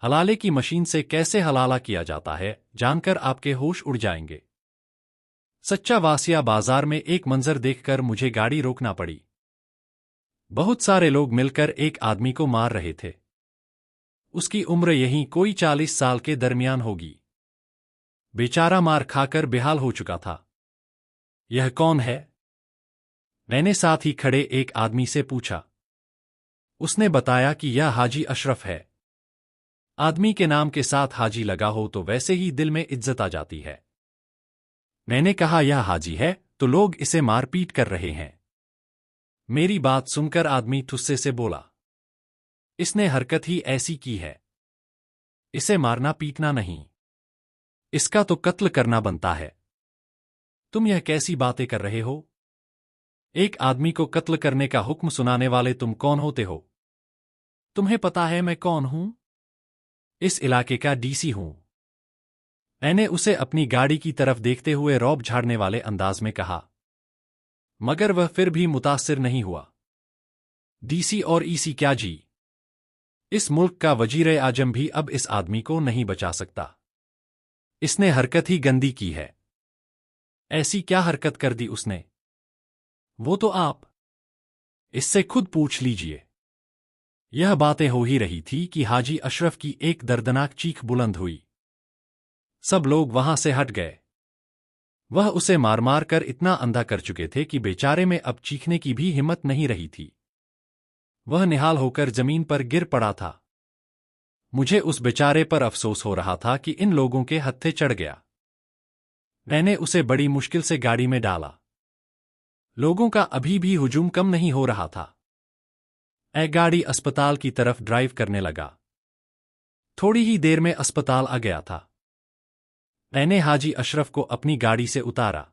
हलाले की मशीन से कैसे हलाला किया जाता है, जानकर आपके होश उड़ जाएंगे। सच्चा वासिया बाजार में एक मंजर देखकर मुझे गाड़ी रोकना पड़ी। बहुत सारे लोग मिलकर एक आदमी को मार रहे थे। उसकी उम्र यही कोई 40 साल के दरमियान होगी। बेचारा मार खाकर बेहाल हो चुका था। यह कौन है? मैंने साथ ही खड़े एक आदमी से पूछा। उसने बताया कि यह हाजी अशरफ है। आदमी के नाम के साथ हाजी लगा हो तो वैसे ही दिल में इज्जत आ जाती है। मैंने कहा, यह हाजी है तो लोग इसे मारपीट कर रहे हैं। मेरी बात सुनकर आदमी ठुस्से से बोला, इसने हरकत ही ऐसी की है। इसे मारना पीटना नहीं, इसका तो कत्ल करना बनता है। तुम यह कैसी बातें कर रहे हो? एक आदमी को कत्ल करने का हुक्म सुनाने वाले तुम कौन होते हो? तुम्हें पता है मैं कौन हूं? इस इलाके का डीसी हूं। मैंने उसे अपनी गाड़ी की तरफ देखते हुए रौब झाड़ने वाले अंदाज में कहा, मगर वह फिर भी मुतासिर नहीं हुआ। डीसी और ईसी क्या जी? इस मुल्क का वजीर आजम भी अब इस आदमी को नहीं बचा सकता। इसने हरकत ही गंदी की है। ऐसी क्या हरकत कर दी उसने? वो तो आप इससे खुद पूछ लीजिए। यह बातें हो ही रही थी कि हाजी अशरफ की एक दर्दनाक चीख बुलंद हुई। सब लोग वहां से हट गए। वह उसे मार मार कर इतना अंधा कर चुके थे कि बेचारे में अब चीखने की भी हिम्मत नहीं रही थी। वह निहाल होकर जमीन पर गिर पड़ा था। मुझे उस बेचारे पर अफसोस हो रहा था कि इन लोगों के हत्थे चढ़ गया। मैंने उसे बड़ी मुश्किल से गाड़ी में डाला। लोगों का अभी भी हुजूम कम नहीं हो रहा था। गाड़ी अस्पताल की तरफ ड्राइव करने लगा। थोड़ी ही देर में अस्पताल आ गया था। मैंने हाजी अशरफ को अपनी गाड़ी से उतारा,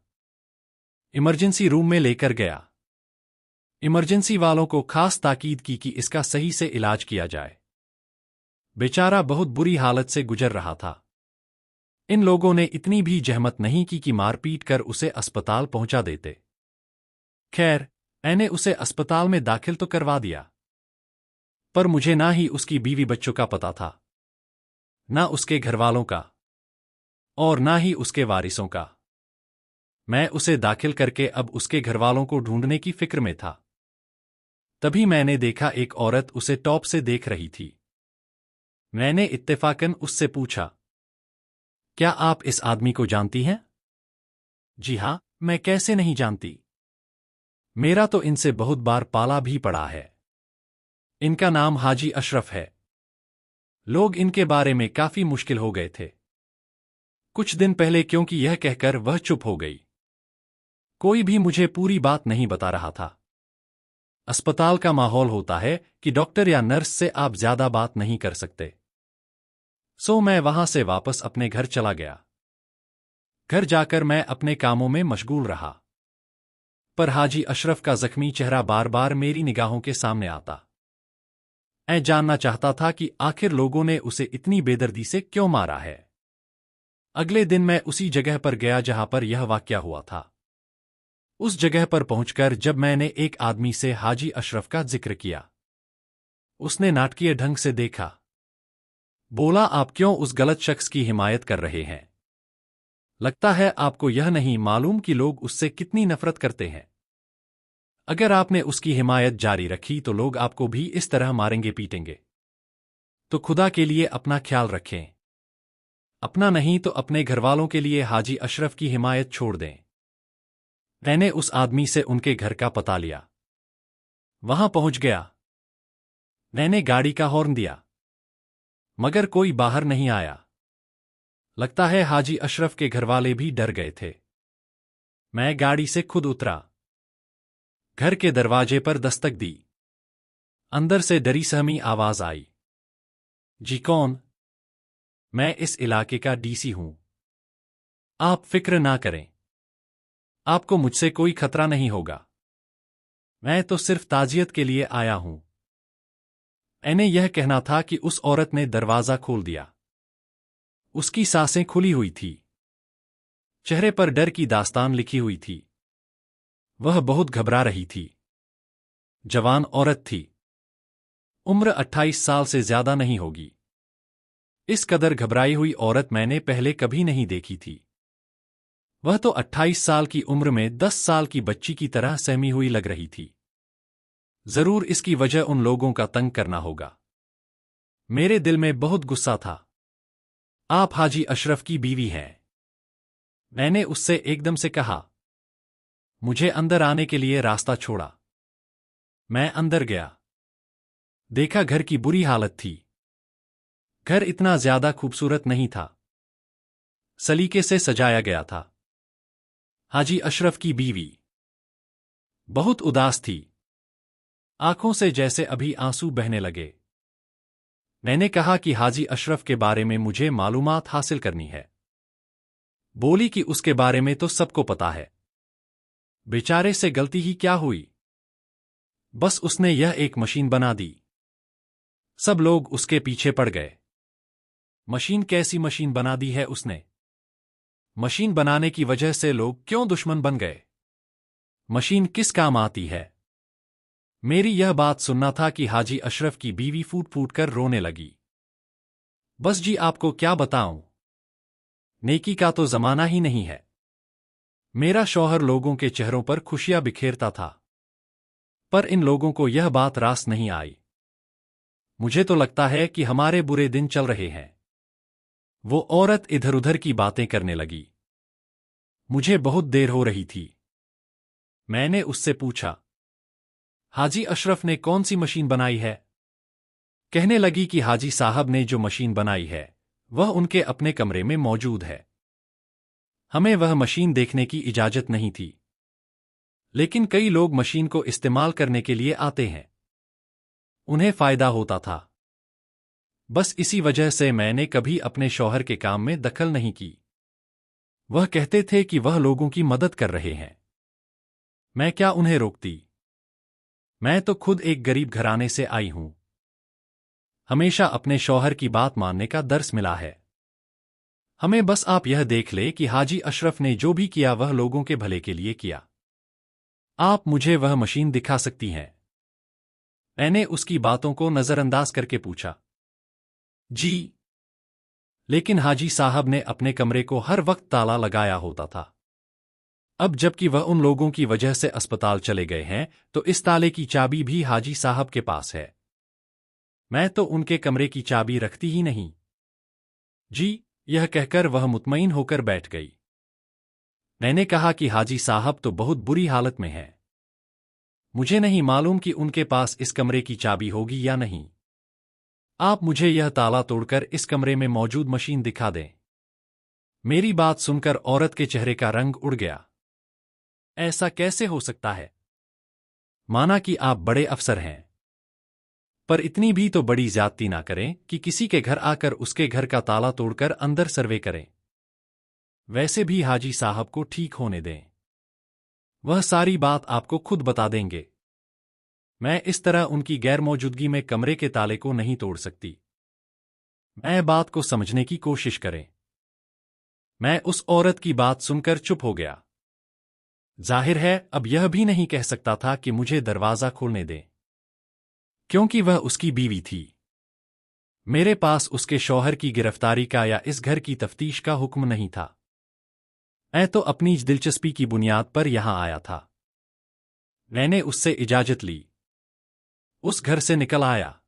इमरजेंसी रूम में लेकर गया। इमरजेंसी वालों को खास ताकीद की कि इसका सही से इलाज किया जाए। बेचारा बहुत बुरी हालत से गुजर रहा था। इन लोगों ने इतनी भी जहमत नहीं की कि मारपीट कर उसे अस्पताल पहुंचा देते। खैर, मैंने उसे अस्पताल में दाखिल तो करवा दिया, पर मुझे ना ही उसकी बीवी बच्चों का पता था, ना उसके घरवालों का, और ना ही उसके वारिसों का। मैं उसे दाखिल करके अब उसके घरवालों को ढूंढने की फिक्र में था। तभी मैंने देखा एक औरत उसे टॉप से देख रही थी। मैंने इत्तेफाकन उससे पूछा, क्या आप इस आदमी को जानती हैं? जी हां, मैं कैसे नहीं जानती। मेरा तो इनसे बहुत बार पाला भी पड़ा है। इनका नाम हाजी अशरफ है। लोग इनके बारे में काफी मुश्किल हो गए थे कुछ दिन पहले, क्योंकि यह कहकर वह चुप हो गई। कोई भी मुझे पूरी बात नहीं बता रहा था। अस्पताल का माहौल होता है कि डॉक्टर या नर्स से आप ज्यादा बात नहीं कर सकते। सो मैं वहां से वापस अपने घर चला गया। घर जाकर मैं अपने कामों में मशगूल रहा, पर हाजी अशरफ का जख्मी चेहरा बार बार मेरी निगाहों के सामने आता। मैं जानना चाहता था कि आखिर लोगों ने उसे इतनी बेदर्दी से क्यों मारा है। अगले दिन मैं उसी जगह पर गया जहां पर यह वाकया हुआ था। उस जगह पर पहुंचकर जब मैंने एक आदमी से हाजी अशरफ का जिक्र किया, उसने नाटकीय ढंग से देखा। बोला, आप क्यों उस गलत शख्स की हिमायत कर रहे हैं? लगता है आपको यह नहीं मालूम कि लोग उससे कितनी नफरत करते हैं। अगर आपने उसकी हिमायत जारी रखी तो लोग आपको भी इस तरह मारेंगे पीटेंगे। तो खुदा के लिए अपना ख्याल रखें। अपना नहीं तो अपने घरवालों के लिए हाजी अशरफ की हिमायत छोड़ दें। मैंने उस आदमी से उनके घर का पता लिया। वहां पहुंच गया। मैंने गाड़ी का हॉर्न दिया, मगर कोई बाहर नहीं आया। लगता है हाजी अशरफ के घरवाले भी डर गए थे। मैं गाड़ी से खुद उतरा। घर के दरवाजे पर दस्तक दी। अंदर से डरी सहमी आवाज आई। जी कौन? मैं इस इलाके का डीसी हूं। आप फिक्र ना करें, आपको मुझसे कोई खतरा नहीं होगा। मैं तो सिर्फ ताजियत के लिए आया हूं। मैंने यह कहना था कि उस औरत ने दरवाजा खोल दिया। उसकी सांसें खुली हुई थी। चेहरे पर डर की दास्तान लिखी हुई थी। वह बहुत घबरा रही थी। जवान औरत थी। उम्र 28 साल से ज्यादा नहीं होगी। इस कदर घबराई हुई औरत मैंने पहले कभी नहीं देखी थी। वह तो 28 साल की उम्र में 10 साल की बच्ची की तरह सहमी हुई लग रही थी। जरूर इसकी वजह उन लोगों का तंग करना होगा। मेरे दिल में बहुत गुस्सा था। आप हाजी अशरफ की बीवी हैं। मैंने उससे एकदम से कहा। मुझे अंदर आने के लिए रास्ता छोड़ा। मैं अंदर गया। देखा घर की बुरी हालत थी। घर इतना ज्यादा खूबसूरत नहीं था। सलीके से सजाया गया था। हाजी अशरफ की बीवी बहुत उदास थी। आंखों से जैसे अभी आंसू बहने लगे। मैंने कहा कि हाजी अशरफ के बारे में मुझे मालूमात हासिल करनी है। बोली कि उसके बारे में तो सबको पता है। बेचारे से गलती ही क्या हुई। बस उसने यह एक मशीन बना दी। सब लोग उसके पीछे पड़ गए। मशीन कैसी मशीन बना दी है उसने? मशीन बनाने की वजह से लोग क्यों दुश्मन बन गए? मशीन किस काम आती है? मेरी यह बात सुनना था कि हाजी अशरफ की बीवी फूट फूट कर रोने लगी। बस जी आपको क्या बताऊं, नेकी का तो जमाना ही नहीं है। मेरा शौहर लोगों के चेहरों पर खुशियां बिखेरता था, पर इन लोगों को यह बात रास नहीं आई। मुझे तो लगता है कि हमारे बुरे दिन चल रहे हैं। वो औरत इधर उधर की बातें करने लगी। मुझे बहुत देर हो रही थी। मैंने उससे पूछा, हाजी अशरफ ने कौन सी मशीन बनाई है? कहने लगी कि हाजी साहब ने जो मशीन बनाई है वह उनके अपने कमरे में मौजूद है। हमें वह मशीन देखने की इजाजत नहीं थी, लेकिन कई लोग मशीन को इस्तेमाल करने के लिए आते हैं। उन्हें फायदा होता था। बस इसी वजह से मैंने कभी अपने शौहर के काम में दखल नहीं की। वह कहते थे कि वह लोगों की मदद कर रहे हैं। मैं क्या उन्हें रोकती? मैं तो खुद एक गरीब घराने से आई हूं। हमेशा अपने शौहर की बात मानने का दर्स मिला है। हमें बस आप यह देख ले कि हाजी अशरफ ने जो भी किया वह लोगों के भले के लिए किया। आप मुझे वह मशीन दिखा सकती हैं? मैंने उसकी बातों को नजरअंदाज करके पूछा। जी, लेकिन हाजी साहब ने अपने कमरे को हर वक्त ताला लगाया होता था। अब जबकि वह उन लोगों की वजह से अस्पताल चले गए हैं तो इस ताले की चाबी भी हाजी साहब के पास है। मैं तो उनके कमरे की चाबी रखती ही नहीं। जी, यह कहकर वह मुतमईन होकर बैठ गई। मैंने कहा कि हाजी साहब तो बहुत बुरी हालत में हैं। मुझे नहीं मालूम कि उनके पास इस कमरे की चाबी होगी या नहीं। आप मुझे यह ताला तोड़कर इस कमरे में मौजूद मशीन दिखा दें। मेरी बात सुनकर औरत के चेहरे का रंग उड़ गया। ऐसा कैसे हो सकता है? माना कि आप बड़े अफसर हैं, पर इतनी भी तो बड़ी ज्यादती ना करें कि किसी के घर आकर उसके घर का ताला तोड़कर अंदर सर्वे करें। वैसे भी हाजी साहब को ठीक होने दें। वह सारी बात आपको खुद बता देंगे। मैं इस तरह उनकी गैर मौजूदगी में कमरे के ताले को नहीं तोड़ सकती। मैं बात को समझने की कोशिश करें। मैं उस औरत की बात सुनकर चुप हो गया। जाहिर है अब यह भी नहीं कह सकता था कि मुझे दरवाजा खोलने दें, क्योंकि वह उसकी बीवी थी। मेरे पास उसके शौहर की गिरफ्तारी का या इस घर की तफ्तीश का हुक्म नहीं था। मैं तो अपनी दिलचस्पी की बुनियाद पर यहां आया था। मैंने उससे इजाजत ली, उस घर से निकल आया।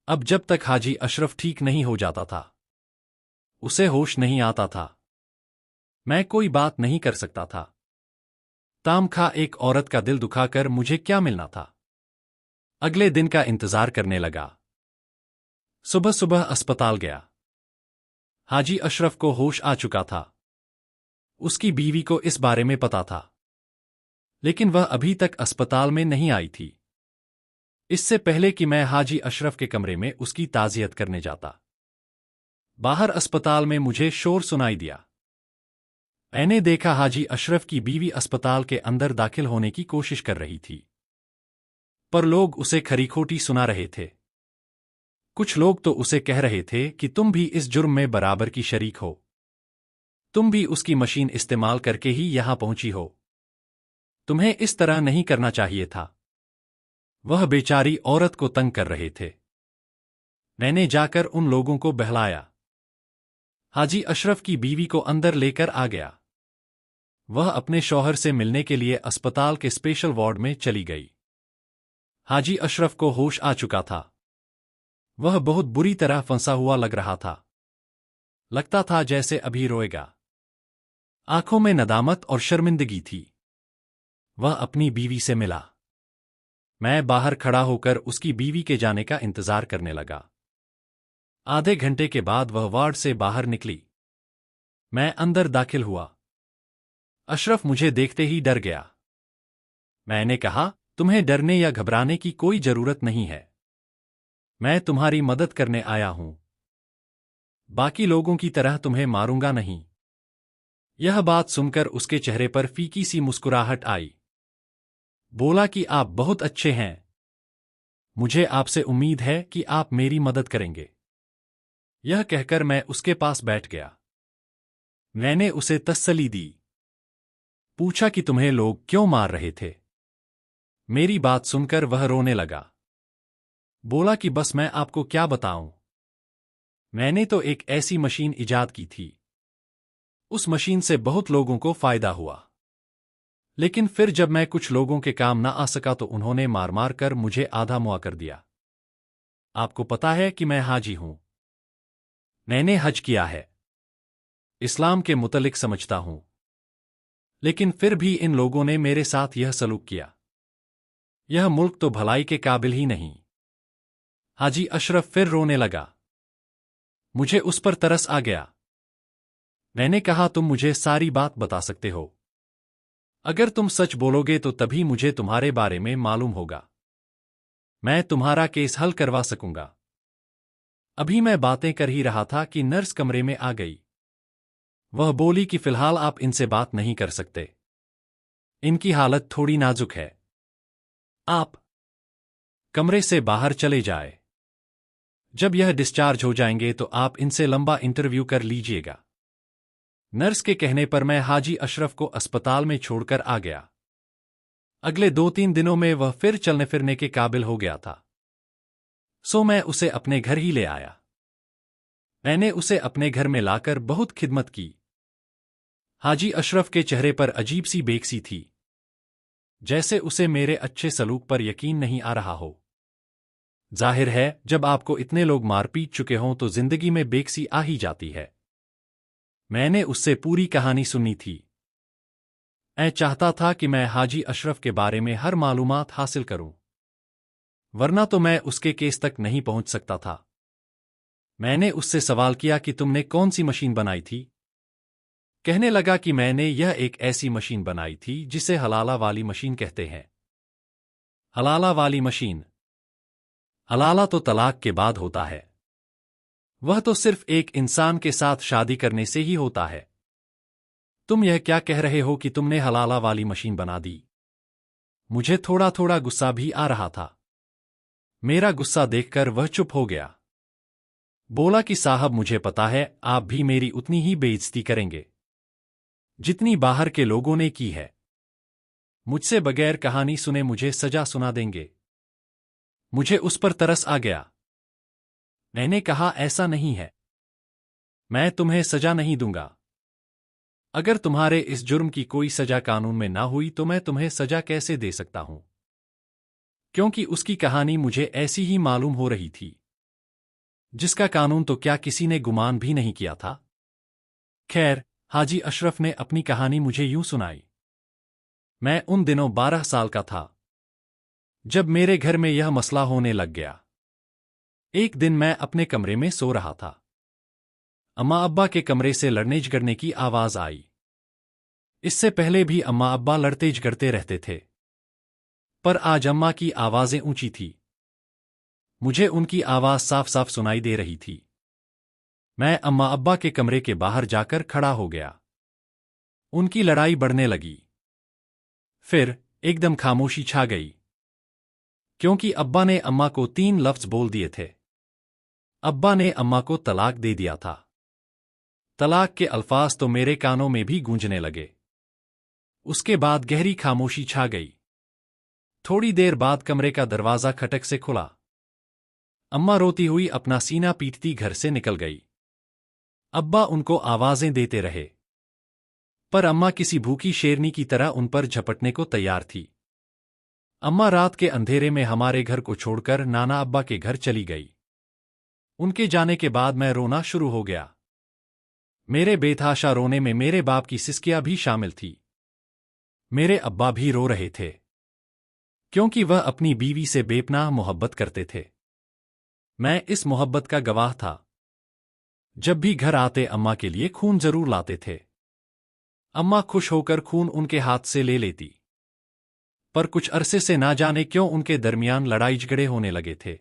अब जब तक हाजी अशरफ ठीक नहीं हो जाता था, उसे होश नहीं आता था, मैं कोई बात नहीं कर सकता था। तामखा एक औरत का दिल दुखाकर मुझे क्या मिलना था। अगले दिन का इंतजार करने लगा। सुबह सुबह अस्पताल गया। हाजी अशरफ को होश आ चुका था। उसकी बीवी को इस बारे में पता था, लेकिन वह अभी तक अस्पताल में नहीं आई थी। इससे पहले कि मैं हाजी अशरफ के कमरे में उसकी ताज़ियत करने जाता, बाहर अस्पताल में मुझे शोर सुनाई दिया। मैंने देखा हाजी अशरफ की बीवी अस्पताल के अंदर दाखिल होने की कोशिश कर रही थी, पर लोग उसे खरीखोटी सुना रहे थे। कुछ लोग तो उसे कह रहे थे कि तुम भी इस जुर्म में बराबर की शरीक हो। तुम भी उसकी मशीन इस्तेमाल करके ही यहां पहुंची हो। तुम्हें इस तरह नहीं करना चाहिए था। वह बेचारी औरत को तंग कर रहे थे। मैंने जाकर उन लोगों को बहलाया। हाजी अशरफ की बीवी को अंदर लेकर आ गया। वह अपने शौहर से मिलने के लिए अस्पताल के स्पेशल वार्ड में चली गई। हाजी अशरफ को होश आ चुका था। वह बहुत बुरी तरह फंसा हुआ लग रहा था। लगता था जैसे अभी रोएगा। आंखों में नदामत और शर्मिंदगी थी। वह अपनी बीवी से मिला। मैं बाहर खड़ा होकर उसकी बीवी के जाने का इंतजार करने लगा। आधे घंटे के बाद वह वार्ड से बाहर निकली। मैं अंदर दाखिल हुआ। अशरफ मुझे देखते ही डर गया। मैंने कहा, तुम्हें डरने या घबराने की कोई जरूरत नहीं है। मैं तुम्हारी मदद करने आया हूं। बाकी लोगों की तरह तुम्हें मारूंगा नहीं। यह बात सुनकर उसके चेहरे पर फीकी सी मुस्कुराहट आई। बोला कि आप बहुत अच्छे हैं। मुझे आपसे उम्मीद है कि आप मेरी मदद करेंगे। यह कहकर मैं उसके पास बैठ गया। मैंने उसे तसल्ली दी। पूछा कि तुम्हें लोग क्यों मार रहे थे। मेरी बात सुनकर वह रोने लगा। बोला कि बस मैं आपको क्या बताऊं। मैंने तो एक ऐसी मशीन इजाद की थी। उस मशीन से बहुत लोगों को फायदा हुआ। लेकिन फिर जब मैं कुछ लोगों के काम ना आ सका तो उन्होंने मार मार कर मुझे आधा मुआ कर दिया। आपको पता है कि मैं हाजी हूं। मैंने हज किया है। इस्लाम के मुतल्लिक समझता हूं। लेकिन फिर भी इन लोगों ने मेरे साथ यह सलूक किया। यह मुल्क तो भलाई के काबिल ही नहीं। हाजी अशरफ फिर रोने लगा। मुझे उस पर तरस आ गया। मैंने कहा, तुम मुझे सारी बात बता सकते हो। अगर तुम सच बोलोगे तो तभी मुझे तुम्हारे बारे में मालूम होगा। मैं तुम्हारा केस हल करवा सकूंगा। अभी मैं बातें कर ही रहा था कि नर्स कमरे में आ गई। वह बोली कि फिलहाल आप इनसे बात नहीं कर सकते। इनकी हालत थोड़ी नाजुक है। आप कमरे से बाहर चले जाए। जब यह डिस्चार्ज हो जाएंगे तो आप इनसे लंबा इंटरव्यू कर लीजिएगा। नर्स के कहने पर मैं हाजी अशरफ को अस्पताल में छोड़कर आ गया। अगले 2-3 दिनों में वह फिर चलने फिरने के काबिल हो गया था। सो मैं उसे अपने घर ही ले आया। मैंने उसे अपने घर में लाकर बहुत खिदमत की। हाजी अशरफ के चेहरे पर अजीब सी बेकसी थी, जैसे उसे मेरे अच्छे सलूक पर यकीन नहीं आ रहा हो। जाहिर है, जब आपको इतने लोग मार पीट चुके हों तो जिंदगी में बेकसी आ ही जाती है। मैंने उससे पूरी कहानी सुनी थी। मैं चाहता था कि मैं हाजी अशरफ के बारे में हर मालूमात हासिल करूं, वरना तो मैं उसके केस तक नहीं पहुंच सकता था। मैंने उससे सवाल किया कि तुमने कौन सी मशीन बनाई थी। कहने लगा कि मैंने यह एक ऐसी मशीन बनाई थी जिसे हलाला वाली मशीन कहते हैं। हलाला वाली मशीन? हलाला तो तलाक के बाद होता है। वह तो सिर्फ एक इंसान के साथ शादी करने से ही होता है। तुम यह क्या कह रहे हो कि तुमने हलाला वाली मशीन बना दी? मुझे थोड़ा थोड़ा गुस्सा भी आ रहा था। मेरा गुस्सा देखकर वह चुप हो गया। बोला कि साहब, मुझे पता है आप भी मेरी उतनी ही बेइज्जती करेंगे जितनी बाहर के लोगों ने की है। मुझसे बगैर कहानी सुने मुझे सजा सुना देंगे। मुझे उस पर तरस आ गया। मैंने कहा, ऐसा नहीं है। मैं तुम्हें सजा नहीं दूंगा। अगर तुम्हारे इस जुर्म की कोई सजा कानून में ना हुई तो मैं तुम्हें सजा कैसे दे सकता हूं? क्योंकि उसकी कहानी मुझे ऐसी ही मालूम हो रही थी, जिसका कानून तो क्या किसी ने गुमान भी नहीं किया था। खैर, हाजी अशरफ ने अपनी कहानी मुझे यूं सुनाई। मैं उन दिनों 12 साल का था जब मेरे घर में यह मसला होने लग गया। एक दिन मैं अपने कमरे में सो रहा था। अम्मा अब्बा के कमरे से लड़ने झगड़ने की आवाज आई। इससे पहले भी अम्मा अब्बा लड़ते झगड़ते रहते थे, पर आज अम्मा की आवाजें ऊंची थी। मुझे उनकी आवाज साफ साफ सुनाई दे रही थी। मैं अम्मा अब्बा के कमरे के बाहर जाकर खड़ा हो गया। उनकी लड़ाई बढ़ने लगी। फिर एकदम खामोशी छा गई, क्योंकि अब्बा ने अम्मा को 3 लफ्ज बोल दिए थे। अब्बा ने अम्मा को तलाक दे दिया था। तलाक के अल्फाज तो मेरे कानों में भी गूंजने लगे। उसके बाद गहरी खामोशी छा गई। थोड़ी देर बाद कमरे का दरवाजा खटक से खुला। अम्मा रोती हुई अपना सीना पीटती घर से निकल गई। अब्बा उनको आवाजें देते रहे, पर अम्मा किसी भूखी शेरनी की तरह उन पर झपटने को तैयार थी। अम्मा रात के अंधेरे में हमारे घर को छोड़कर नाना अब्बा के घर चली गई। उनके जाने के बाद मैं रोना शुरू हो गया। मेरे बेतहाशा रोने में मेरे बाप की सिसकियां भी शामिल थी। मेरे अब्बा भी रो रहे थे, क्योंकि वह अपनी बीवी से बेपनाह मोहब्बत करते थे। मैं इस मोहब्बत का गवाह था। जब भी घर आते अम्मा के लिए खून जरूर लाते थे। अम्मा खुश होकर खून उनके हाथ से ले लेती, पर कुछ अरसे से ना जाने क्यों उनके दरमियान लड़ाई झगड़े होने लगे थे।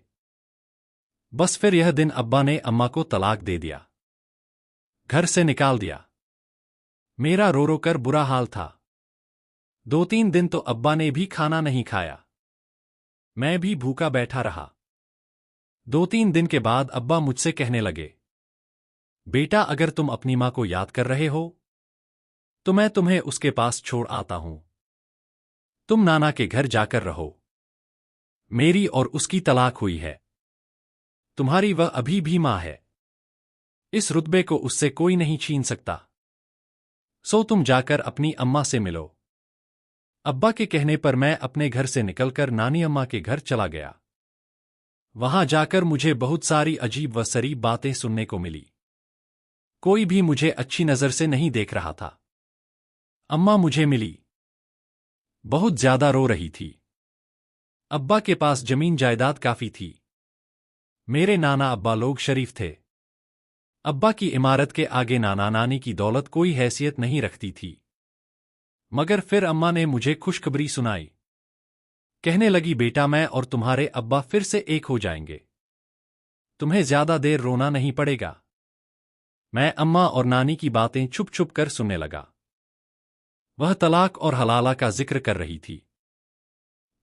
बस फिर यह दिन अब्बा ने अम्मा को तलाक दे दिया, घर से निकाल दिया। मेरा रो रो कर बुरा हाल था। 2-3 दिन तो अब्बा ने भी खाना नहीं खाया। मैं भी भूखा बैठा रहा। 2-3 दिन के बाद अब्बा मुझसे कहने लगे, बेटा अगर तुम अपनी मां को याद कर रहे हो तो मैं तुम्हें उसके पास छोड़ आता हूं। तुम नाना के घर जाकर रहो। मेरी और उसकी तलाक हुई है। तुम्हारी वह अभी भी मां है। इस रुतबे को उससे कोई नहीं छीन सकता। सो तुम जाकर अपनी अम्मा से मिलो। अब्बा के कहने पर मैं अपने घर से निकलकर नानी अम्मा के घर चला गया। वहां जाकर मुझे बहुत सारी अजीब व सरीब बातें सुनने को मिली। कोई भी मुझे अच्छी नजर से नहीं देख रहा था। अम्मा मुझे मिली, बहुत ज्यादा रो रही थी। अब्बा के पास जमीन जायदाद काफी थी। मेरे नाना अब्बा लोग शरीफ थे। अब्बा की इमारत के आगे नाना नानी की दौलत कोई हैसियत नहीं रखती थी। मगर फिर अम्मा ने मुझे खुशखबरी सुनाई। कहने लगी, बेटा मैं और तुम्हारे अब्बा फिर से एक हो जाएंगे। तुम्हें ज्यादा देर रोना नहीं पड़ेगा। मैं अम्मा और नानी की बातें छुप छुप कर सुनने लगा। वह तलाक और हलाला का जिक्र कर रही थी।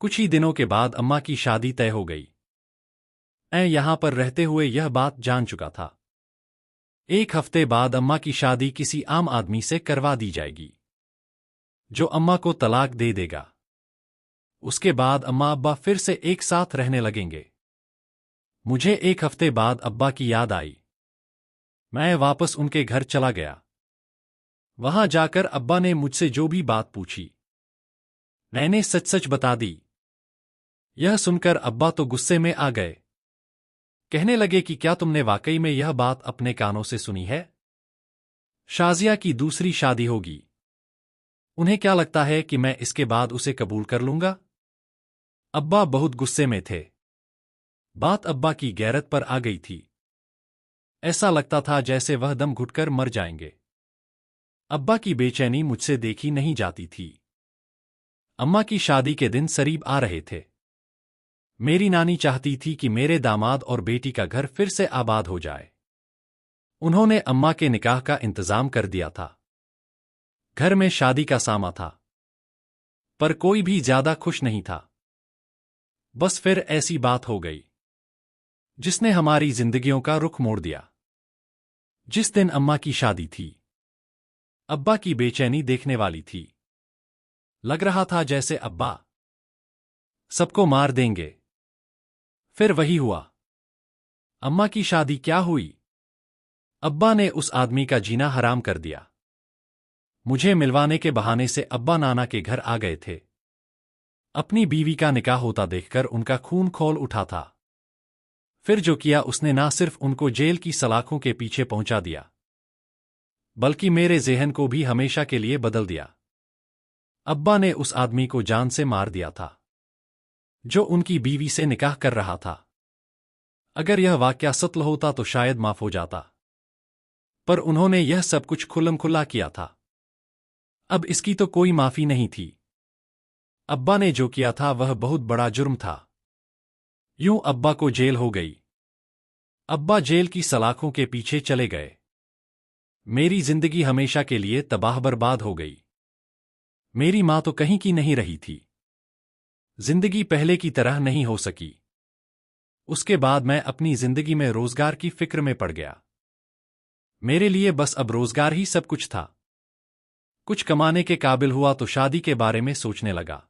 कुछ ही दिनों के बाद अम्मा की शादी तय हो गई। मैं यहां पर रहते हुए यह बात जान चुका था। 1 हफ्ते बाद अम्मा की शादी किसी आम आदमी से करवा दी जाएगी, जो अम्मा को तलाक दे देगा। उसके बाद अम्मा अब्बा फिर से एक साथ रहने लगेंगे। मुझे 1 हफ्ते बाद अब्बा की याद आई। मैं वापस उनके घर चला गया। वहां जाकर अब्बा ने मुझसे जो भी बात पूछी, मैंने सच सच बता दी। यह सुनकर अब्बा तो गुस्से में आ गए। कहने लगे कि क्या तुमने वाकई में यह बात अपने कानों से सुनी है? शाजिया की दूसरी शादी होगी। उन्हें क्या लगता है कि मैं इसके बाद उसे कबूल कर लूंगा? अब्बा बहुत गुस्से में थे। बात अब्बा की गैरत पर आ गई थी। ऐसा लगता था जैसे वह दम घुटकर मर जाएंगे। अब्बा की बेचैनी मुझसे देखी नहीं जाती थी। अम्मा की शादी के दिन करीब आ रहे थे। मेरी नानी चाहती थी कि मेरे दामाद और बेटी का घर फिर से आबाद हो जाए। उन्होंने अम्मा के निकाह का इंतजाम कर दिया था। घर में शादी का सामा था, पर कोई भी ज्यादा खुश नहीं था। बस फिर ऐसी बात हो गई जिसने हमारी जिंदगियों का रुख मोड़ दिया। जिस दिन अम्मा की शादी थी, अब्बा की बेचैनी देखने वाली थी। लग रहा था जैसे अब्बा सबको मार देंगे। फिर वही हुआ। अम्मा की शादी क्या हुई? अब्बा ने उस आदमी का जीना हराम कर दिया। मुझे मिलवाने के बहाने से अब्बा नाना के घर आ गए थे। अपनी बीवी का निकाह होता देखकर उनका खून खौल उठा था। फिर जो किया उसने ना सिर्फ उनको जेल की सलाखों के पीछे पहुंचा दिया, बल्कि मेरे ज़हन को भी हमेशा के लिए बदल दिया। अब्बा ने उस आदमी को जान से मार दिया था, जो उनकी बीवी से निकाह कर रहा था। अगर यह वाकया सत्य होता तो शायद माफ हो जाता, पर उन्होंने यह सब कुछ खुल्लम-खुल्ला किया था। अब इसकी तो कोई माफी नहीं थी। अब्बा ने जो किया था वह बहुत बड़ा जुर्म था। यूं अब्बा को जेल हो गई। अब्बा जेल की सलाखों के पीछे चले गए। मेरी जिंदगी हमेशा के लिए तबाह बर्बाद हो गई। मेरी मां तो कहीं की नहीं रही थी। जिंदगी पहले की तरह नहीं हो सकी। उसके बाद मैं अपनी जिंदगी में रोजगार की फिक्र में पड़ गया। मेरे लिए बस अब रोजगार ही सब कुछ था। कुछ कमाने के काबिल हुआ तो शादी के बारे में सोचने लगा।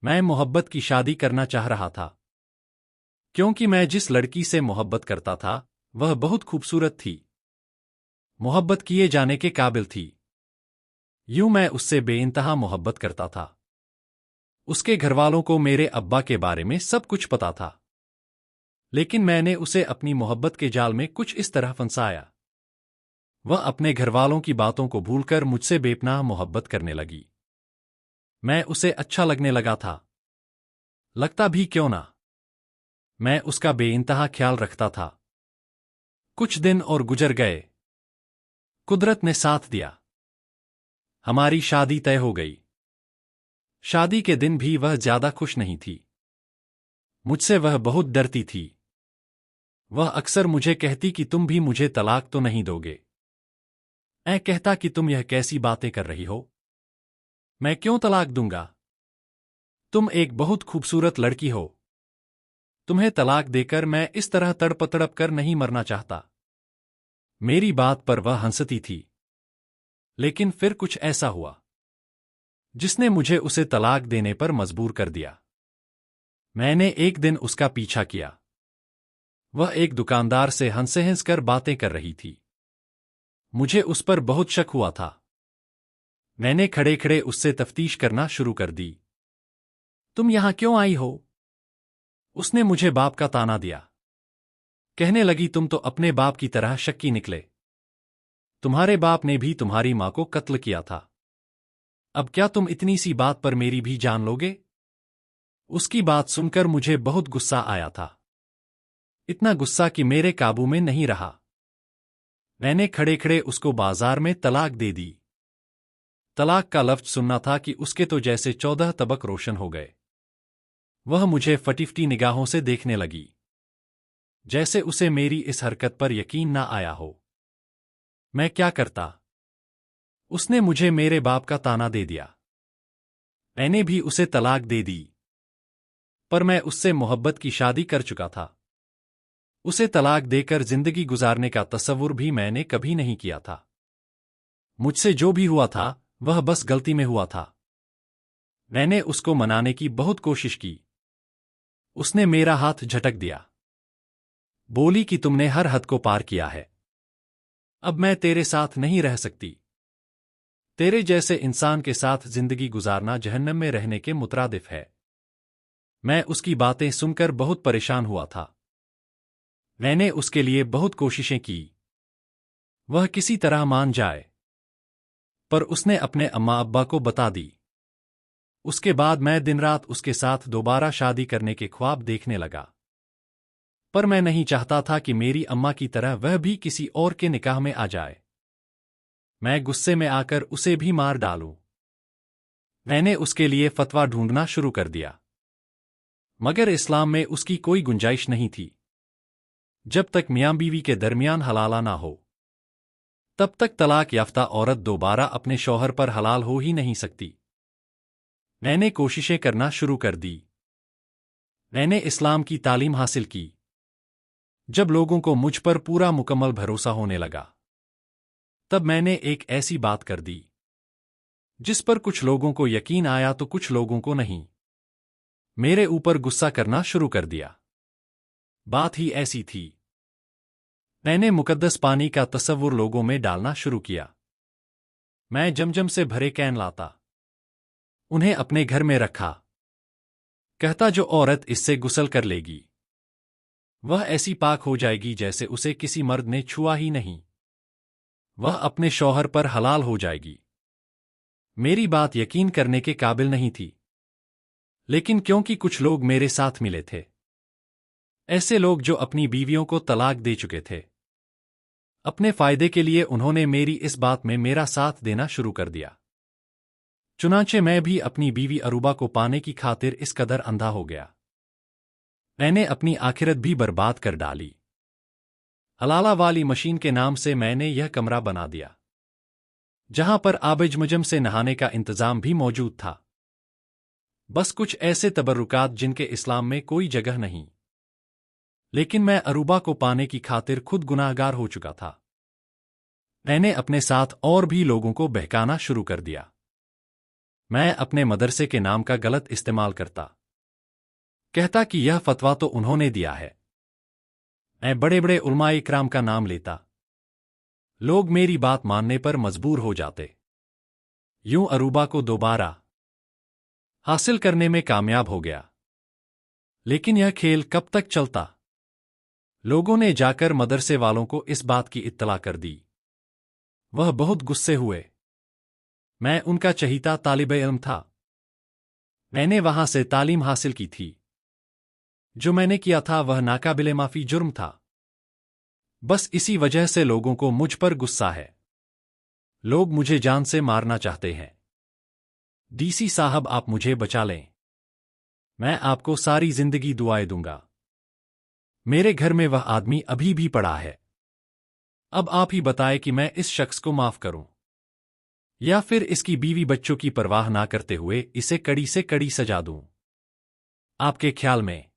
मैं मोहब्बत की शादी करना चाह रहा था। क्योंकि मैं जिस लड़की से मोहब्बत करता था वह बहुत खूबसूरत थी, मोहब्बत किए जाने के काबिल थी। यूं मैं उससे बेइंतहा मोहब्बत करता था। उसके घरवालों को मेरे अब्बा के बारे में सब कुछ पता था, लेकिन मैंने उसे अपनी मोहब्बत के जाल में कुछ इस तरह फंसाया। वह अपने घरवालों की बातों को भूलकर मुझसे बेपनाह मोहब्बत करने लगी। मैं उसे अच्छा लगने लगा था। लगता भी क्यों ना। मैं उसका बेइंतहा ख्याल रखता था। कुछ दिन और गुजर गए। कुदरत ने साथ दिया। हमारी शादी तय हो गई। शादी के दिन भी वह ज्यादा खुश नहीं थी। मुझसे वह बहुत डरती थी। वह अक्सर मुझे कहती कि तुम भी मुझे तलाक तो नहीं दोगे। मैं कहता कि तुम यह कैसी बातें कर रही हो। मैं क्यों तलाक दूंगा। तुम एक बहुत खूबसूरत लड़की हो। तुम्हें तलाक देकर मैं इस तरह तड़प तड़प कर नहीं मरना चाहता। मेरी बात पर वह हंसती थी। लेकिन फिर कुछ ऐसा हुआ जिसने मुझे उसे तलाक देने पर मजबूर कर दिया। मैंने एक दिन उसका पीछा किया। वह एक दुकानदार से हंसे हंसकर बातें कर रही थी। मुझे उस पर बहुत शक हुआ था। मैंने खड़े खड़े उससे तफ्तीश करना शुरू कर दी। तुम यहां क्यों आई हो? उसने मुझे बाप का ताना दिया। कहने लगी तुम तो अपने बाप की तरह शक्की निकले। तुम्हारे बाप ने भी तुम्हारी मां को कत्ल किया था। अब क्या तुम इतनी सी बात पर मेरी भी जान लोगे? उसकी बात सुनकर मुझे बहुत गुस्सा आया था। इतना गुस्सा कि मेरे काबू में नहीं रहा। मैंने खड़े खड़े उसको बाजार में तलाक दे दी। तलाक का लफ्ज सुनना था कि उसके तो जैसे 14 तबक रोशन हो गए। वह मुझे फटीफटी निगाहों से देखने लगी, जैसे उसे मेरी इस हरकत पर यकीन ना आया हो। मैं क्या करता? उसने मुझे मेरे बाप का ताना दे दिया। मैंने भी उसे तलाक दे दी। पर मैं उससे मोहब्बत की शादी कर चुका था। उसे तलाक देकर जिंदगी गुजारने का तसव्वुर भी मैंने कभी नहीं किया था। मुझसे जो भी हुआ था वह बस गलती में हुआ था। मैंने उसको मनाने की बहुत कोशिश की। उसने मेरा हाथ झटक दिया। बोली कि तुमने हर हद को पार किया है। अब मैं तेरे साथ नहीं रह सकती। तेरे जैसे इंसान के साथ जिंदगी गुजारना जहन्नम में रहने के मुतरादिफ है। मैं उसकी बातें सुनकर बहुत परेशान हुआ था। मैंने उसके लिए बहुत कोशिशें की, वह किसी तरह मान जाए। पर उसने अपने अम्मा अब्बा को बता दी। उसके बाद मैं दिन रात उसके साथ दोबारा शादी करने के ख्वाब देखने लगा। पर मैं नहीं चाहता था कि मेरी अम्मा की तरह वह भी किसी और के निकाह में आ जाए। मैं गुस्से में आकर उसे भी मार डालूं। मैंने उसके लिए फतवा ढूंढना शुरू कर दिया, मगर इस्लाम में उसकी कोई गुंजाइश नहीं थी। जब तक मियां बीवी के दरमियान हलाला ना हो, तब तक तलाक याफ्ता औरत दोबारा अपने शौहर पर हलाल हो ही नहीं सकती। मैंने कोशिशें करना शुरू कर दी। मैंने इस्लाम की तालीम हासिल की। जब लोगों को मुझ पर पूरा मुकम्मल भरोसा होने लगा, तब मैंने एक ऐसी बात कर दी जिस पर कुछ लोगों को यकीन आया तो कुछ लोगों को नहीं। मेरे ऊपर गुस्सा करना शुरू कर दिया। बात ही ऐसी थी। मैंने मुकद्दस पानी का तसव्वुर लोगों में डालना शुरू किया। मैं जमजम से भरे कैन लाता, उन्हें अपने घर में रखा। कहता जो औरत इससे गुस्ल कर लेगी वह ऐसी पाक हो जाएगी जैसे उसे किसी मर्द ने छुआ ही नहीं। वह अपने शौहर पर हलाल हो जाएगी। मेरी बात यकीन करने के काबिल नहीं थी, लेकिन क्योंकि कुछ लोग मेरे साथ मिले थे, ऐसे लोग जो अपनी बीवियों को तलाक दे चुके थे, अपने फायदे के लिए उन्होंने मेरी इस बात में मेरा साथ देना शुरू कर दिया। चुनांचे मैं भी अपनी बीवी अरूबा को पाने की खातिर इस कदर अंधा हो गया। मैंने अपनी आखिरत भी बर्बाद कर डाली। हलाला वाली मशीन के नाम से मैंने यह कमरा बना दिया, जहां पर आबिजमजम से नहाने का इंतजाम भी मौजूद था। बस कुछ ऐसे तबर्रुकात जिनके इस्लाम में कोई जगह नहीं। लेकिन मैं अरूबा को पाने की खातिर खुद गुनाहगार हो चुका था। मैंने अपने साथ और भी लोगों को बहकाना शुरू कर दिया। मैं अपने मदरसे के नाम का गलत इस्तेमाल करता। कहता कि यह फतवा तो उन्होंने दिया है। मैं बड़े बड़े उलमाए इकराम का नाम लेता। लोग मेरी बात मानने पर मजबूर हो जाते। यूं अरूबा को दोबारा हासिल करने में कामयाब हो गया। लेकिन यह खेल कब तक चलता? लोगों ने जाकर मदरसे वालों को इस बात की इत्तला कर दी। वह बहुत गुस्से हुए। मैं उनका चहीता तालिब-ए-इल्म था। मैंने वहां से तालीम हासिल की थी। जो मैंने किया था वह नाकाबिले माफी जुर्म था। बस इसी वजह से लोगों को मुझ पर गुस्सा है। लोग मुझे जान से मारना चाहते हैं। डीसी साहब, आप मुझे बचा लें। मैं आपको सारी जिंदगी दुआएं दूंगा। मेरे घर में वह आदमी अभी भी पड़ा है। अब आप ही बताएं कि मैं इस शख्स को माफ करूं या फिर इसकी बीवी बच्चों की परवाह ना करते हुए इसे कड़ी से कड़ी सजा दूं। आपके ख्याल में